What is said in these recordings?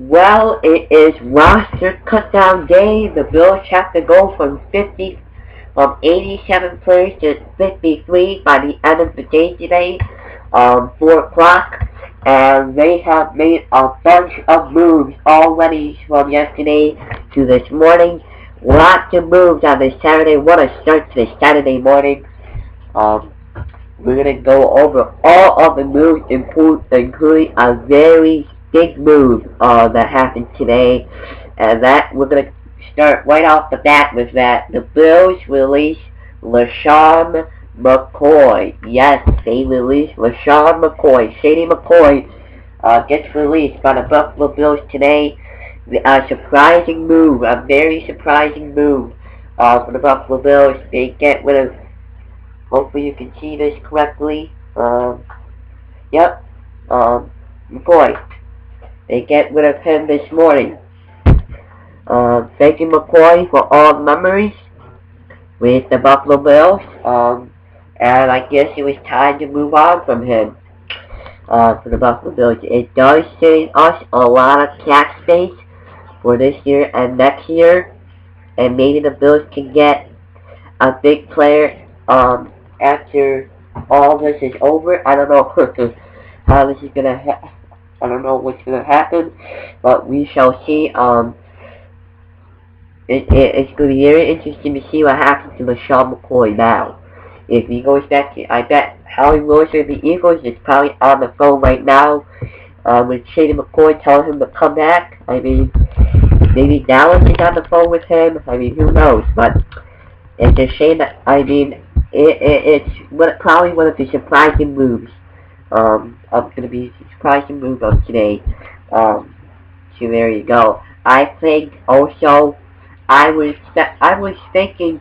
Well, it is roster cutdown day. The Bills have to go from 87 players to 53 by the end of the day today, 4 o'clock. And they have made a bunch of moves already from yesterday to this morning. Lots of moves on this Saturday. What a start to this Saturday morning. Um, we're going to go over all of the moves, including a very big move that happened today. And that we're going to start right off the bat with that. The Bills released Lesean Mccoy. Yes, they released Lesean Mccoy. Shady Mccoy gets released by the Buffalo Bills today. A surprising move, a very surprising move for the Buffalo Bills. They get rid of, hopefully you can see this correctly, yep, McCoy. They get rid of him this morning. Thank you, McCoy, for all memories with the Buffalo Bills. And I guess it was time to move on from him for the Buffalo Bills. It does save us a lot of cap space for this year and next year. And maybe the Bills can get a big player after all this is over. I don't know how this is gonna I don't know what's gonna happen, but we shall see. It's gonna be very interesting to see what happens to Lesean McCoy now. If he goes back to, I bet Howie Wilson of the Eagles is probably on the phone right now with Shady McCoy telling him to come back. I mean, maybe Dallas is on the phone with him. I mean, who knows? But it's a shame that, I mean, it's probably one of the surprising moves. Going to be a surprising move of today. So there you go. I think also, I was thinking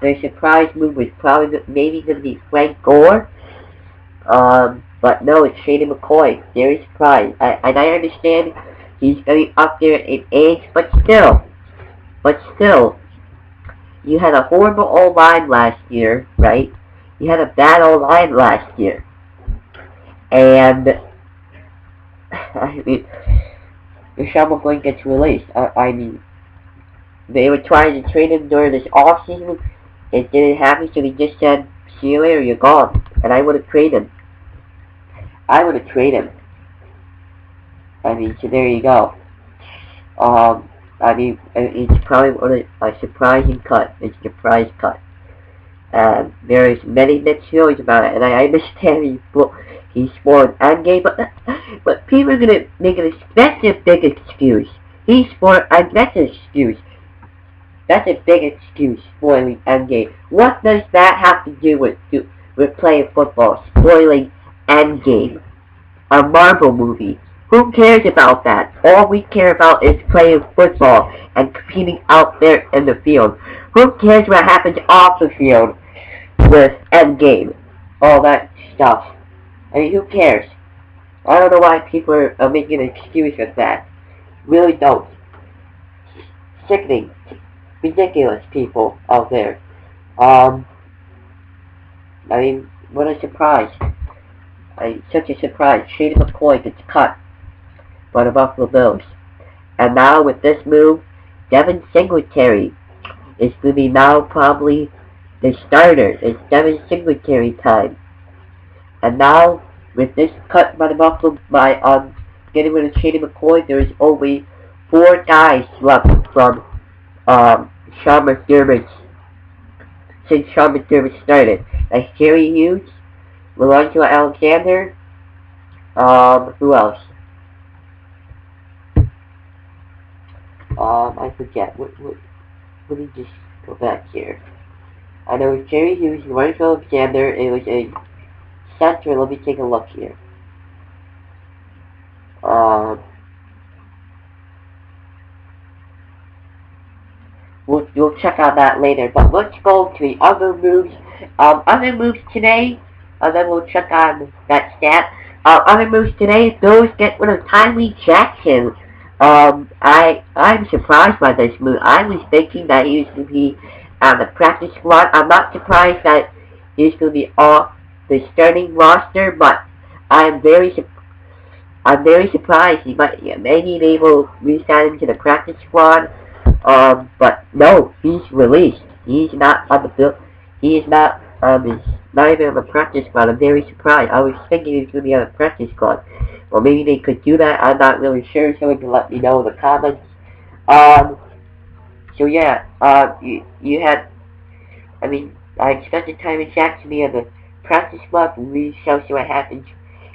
the surprise move was probably maybe going to be Frank Gore. But no, it's Shady McCoy. Very surprised. And I understand he's going to be up there in age, but still, you had a horrible O-line last year, right? You had a bad O-line last year. And, I mean, Lesean McCoy gets released. I mean, they were trying to trade him during this offseason. It didn't happen, so they just said, see you later, you're gone. And I would have traded him. I mean, so there you go. I mean, it's probably a surprising cut. It's a surprise cut. There is many mixed feelings about it, and I understand he's for an endgame, but people are gonna make an expensive big excuse. He's for that's an excuse. That's a big excuse, spoiling endgame. What does that have to do with playing football? Spoiling Endgame, a Marvel movie. Who cares about that? All we care about is playing football and competing out there in the field. Who cares what happens off the field with Endgame? All that stuff. I mean, who cares? I don't know why people are making an excuse of that. Really don't. Sickening. Ridiculous people out there. I mean, what a surprise. Such a surprise. Shady McCoy gets cut by the Buffalo Bills. And now with this move, Devin Singletary is going to be now probably the starter. It's Devin Singletary time. And now, with this cut by the Buffalo, getting rid of Shady McCoy, there is only 4 guys left from Sean McDermott, since Sean McDermott started. That's Jerry Hughes, Lorenzo Alexander, who else? I forget. Let me just go back here. I know it was Jerry Hughes, Lorenzo Alexander, it was a center. Let me take a look here. We'll check on that later, but let's go to the other moves. Other moves today, and then we'll check on that stat. Other moves today, those get rid of Tyree Jackson. I'm surprised by this move. I was thinking that he was going to be on the practice squad. I'm not surprised that he's going to be off the starting roster, but I'm very I'm very surprised. Maybe they will re-sign him to the practice squad. But no, he's released. He's not on the bill. He is not. He's not even on the practice squad. I'm very surprised. I was thinking he was going to be on the practice squad. Well, maybe they could do that. I'm not really sure. Someone can let me know in the comments. Um. So yeah. You had. I mean, I expected Tyron Jack to be on the practice squad, and we shall see what happens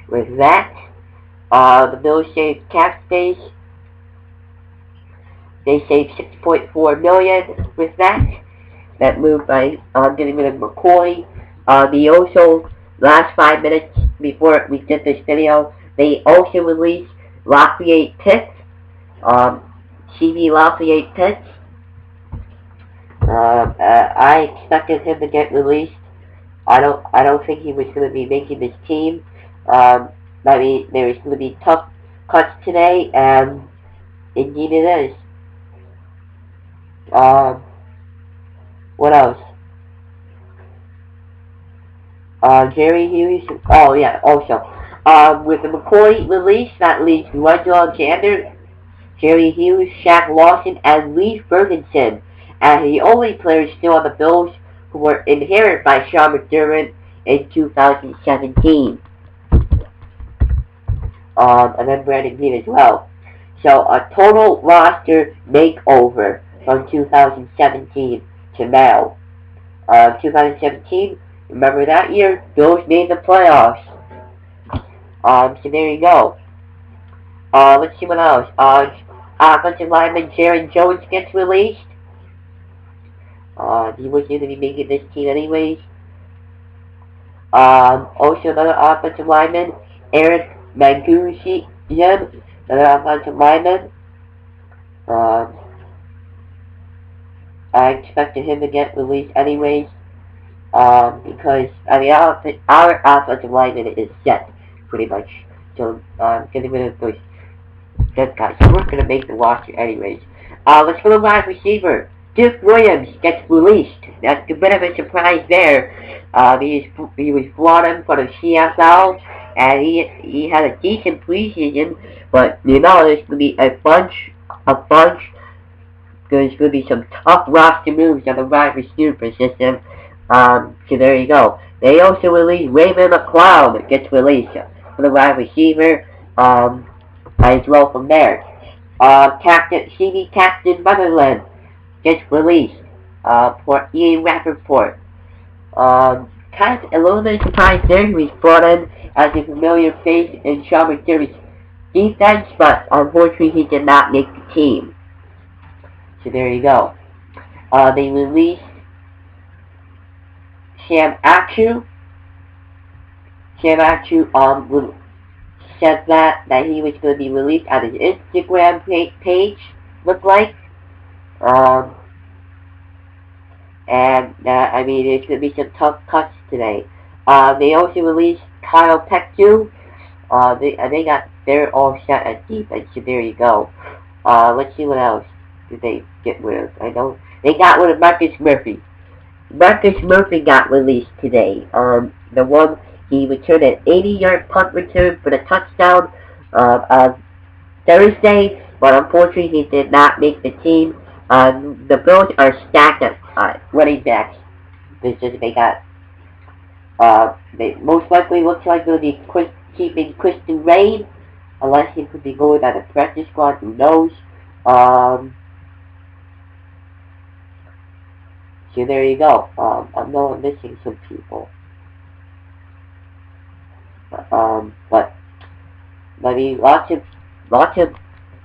with that. The Bills saved cap space. They saved $6.4 million with that. That move by getting rid of McCoy. They also, last 5 minutes before we did this video, they also released Lafayette Pitts. CV Lafayette Pitts. I expected him to get released. I don't think he was going to be making this team. I mean, there is going to be tough cuts today, and indeed it is. What else? Jerry Hughes. Oh yeah. Also, with the McCoy release, that leaves Russell Alexander, Jerry Hughes, Shaq Lawson, and Lee Ferguson as the only players still on the Bills who were inherited by Sean McDermott in 2017. And then Brandon Bean as well. So a total roster makeover from 2017 to now. 2017, remember that year, Bills made the playoffs. So there you go. Let's see what else. Offensive lineman Jaron Jones gets released. He was going to be making this team anyways. Also another offensive lineman, Eric Mangusian, another offensive lineman. I expected him to get released anyways. Because, I mean, our offensive lineman is set, pretty much. So, getting rid of those dead guys. So we're going to make the roster anyways. Let's go to wide receiver. Duke Williams gets released. That's a bit of a surprise there. He was brought in for the CFL, and he had a decent preseason, but you know there's going to be a bunch. There's going to be some tough roster moves on the wide receiver position. So there you go. They also released Raymond McCloud gets released for the wide receiver. As well from there. Shady Captain Motherland gets released for Ian Rappaport. Kind of a little bit surprised there. He was brought in as a familiar face in Sean McDermott's defense, but unfortunately he did not make the team. So there you go. They released Sam Achu. Sam Achu said that he was going to be released on his Instagram page, looked like. I mean, there's going to be some tough cuts today. They also released Kyle Pectu. They're all set at defense, so there you go. Let's see what else did they get rid of. I know they got rid of Marcus Murphy. Marcus Murphy got released today. The one he returned an 80-yard punt return for the touchdown on Thursday, but unfortunately he did not make the team. The Bills are stacked at running backs. They got. They most likely looks like they'll be keeping Christian Rain, unless he could be going on the practice squad. Who knows? So there you go. I know I'm missing some people. But I mean, lots of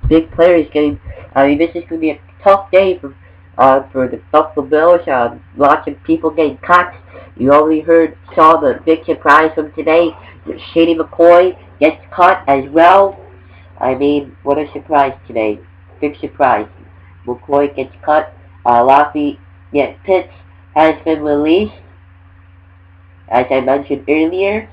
big players getting. I mean, this is going to be a tough day for the Buffalo Bills. Lots of people getting cut. You already saw the big surprise from today. Shady Mccoy gets cut as well. I mean, what a surprise today! Big surprise. McCoy gets cut. Lafayette Pitts has been released, as I mentioned earlier.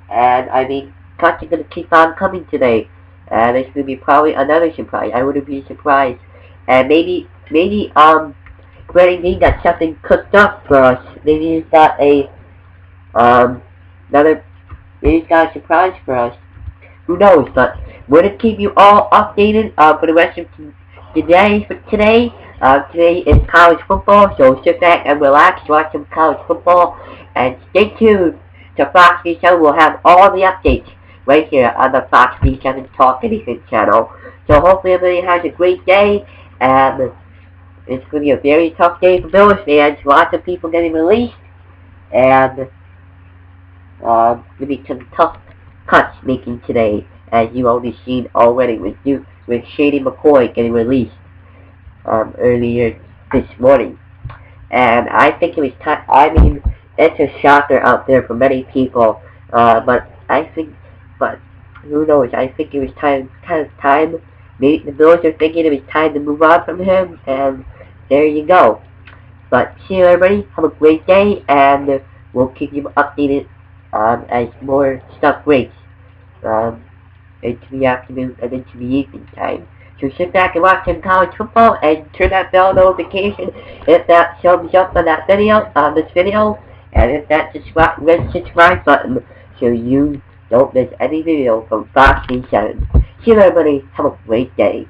And I mean, cuts are going to keep on coming today. And it's going to be probably another surprise. I wouldn't be surprised. And maybe Brandon Bean got something cooked up for us. Maybe he's got maybe he's got a surprise for us. who knows, but we're going to keep you all updated for the rest of today. Today is college football, so sit back and relax, watch some college football, and stay tuned to Fox News 7. We'll have all the updates right here on the Fox News 7 Talk Anything channel. So hopefully everybody has a great day, and it's going to be a very tough day for Bills fans. Lots of people getting released, and going to be some tough cuts making today, as you already seen already with Shady McCoy getting released earlier this morning. And I think it was time. I mean, it's a shocker out there for many people. But who knows? I think it was kind of time. Maybe the Bills are thinking it was time to move on from him, and there you go. But see you, everybody. Have a great day, and we'll keep you updated as more stuff breaks into the afternoon and into the evening time. So sit back and watch some college football, and turn that bell notification, hit that thumbs up on that video, this video, and hit that red subscribe button so you don't miss any video from Fox News 7. See you, everybody. Have a great day.